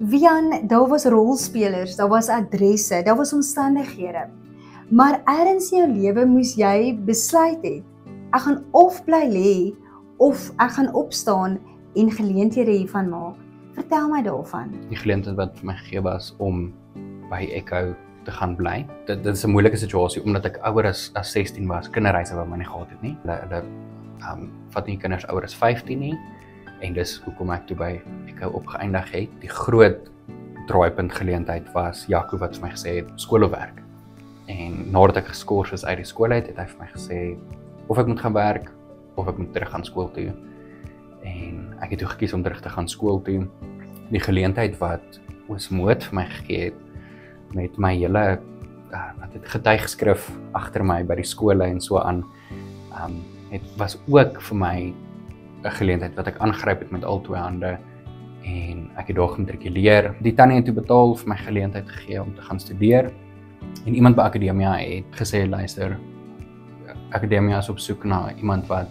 Wian, daar was rolspelers, daar was adresse, daar was omstandighede. Maar ergens in jou lewe moes jy besluit het, ek gaan of bly lê, of ek gaan opstaan en geleenthede hiervan maak. Vertel my daarvan. Die geleentheid wat vir my gegee was om by Echo te gaan bly. Dit is 'n moeilike situasie omdat ek ouer as 16 was. Kinderreise wat my nie gehad het nie. Hulle vat nie kinders ouer as 15 nie. En dis hoekom ek toe by Echo opgeëindig het. Die groot draaipunt geleentheid was Jaco wat vir my gesê het skool of werk. En nadat ek geskort is uit die skool uit, het hy vir my gesê of ek moet gaan werk of ek moet terug gaan skool toe. En ek het toe gekies om terug te gaan skool toe. Die geleentheid wat Oosmoed vir my gegee het met my hele getuigskrif agter my by die skole en so aan, het was ook vir my 'n geleentheid wat ek aangryp het met al twee hande en ek het daar gematrikuleer. Die tannie het toe betaal vir my geleentheid gegee om te gaan studeer. En iemand by Akademia het gesê, luister, Akademia is op soek na iemand wat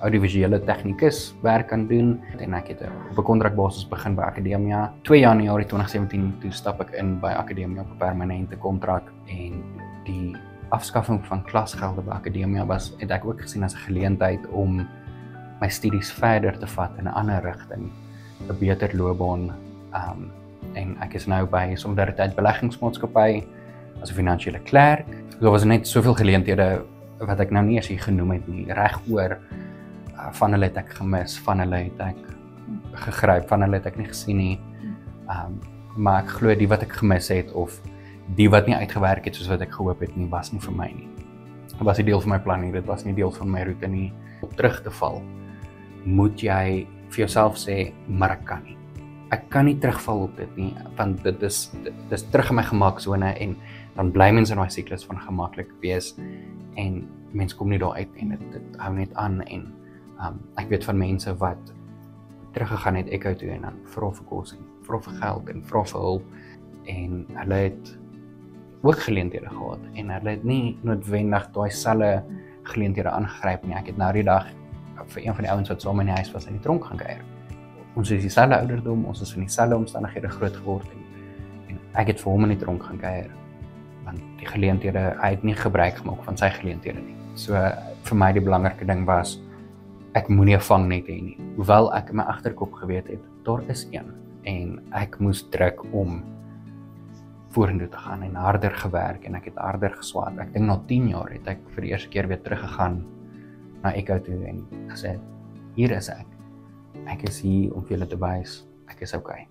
audiovisuele tegnikus werk kan doen en ek het op 'n kontrakbasis begin by Akademia. 2 Januarie 2017 toe stap ek in by Akademia op 'n permanente kontrak en die afskaffing van klasgelde by Akademia het ek ook gesien as 'n geleentheid om my studies verder te vat in 'n ander rigting, 'n beter loopbaan. En ek is nou by Solidariteit Beleggingsmaatskappy as 'n finansiële klerk. Daar was net soveel geleenthede wat ek nou nie eens hier genoem het nie, regoor. Van hulle het ek gemis, van hulle het ek gegryp, van hulle het ek nie gesien nie. Maar ek glo die wat ek gemis het of die wat nie uitgewerk het soos wat ek gehoop het nie, was nie vir my nie. Dit was nie deel van my plan nie, dit was nie deel van my roete nie. Om terug te val, moet jy vir jouself sê, maar ek kan nie. Ek kan nie terugval op dit nie, want dit is terug in my gemaksone en dan bly mens in daai siklus van gemaklik wees en mens kom nie daar uit en dit hou net aan en ek weet van mense wat teruggegaan het Echo toe en dan vra vir kos en vra vir geld en vra vir hulp en hulle het ook geleenthede gehad en hulle het nie noodwendig daai selfe geleenthede aangegryp nie. Ek het nou die dag vir een van die ouens wat saam in die huis was in die tronk gaan kuier. Ons is dieselfde ouderdom, ons is in dieselfde omstandighede groot geword en ek het vir hom in die tronk gaan kuier want die geleenthede, hy het nie gebruik gemaak van sy geleenthede nie. So vir my die belangrike ding was ek moenie 'n vangnet hê nie. Hoewel ek in my agterkop geweet het, daar is een en ek moes druk om vorentoe te gaan en harder gewerk en ek het harder geswaat. Ek dink na 10 jaar het ek vir die eerste keer weer teruggegaan na Echo toe en gesê, hier is ek. Ek is hier om vir julle te wys, ek is okay.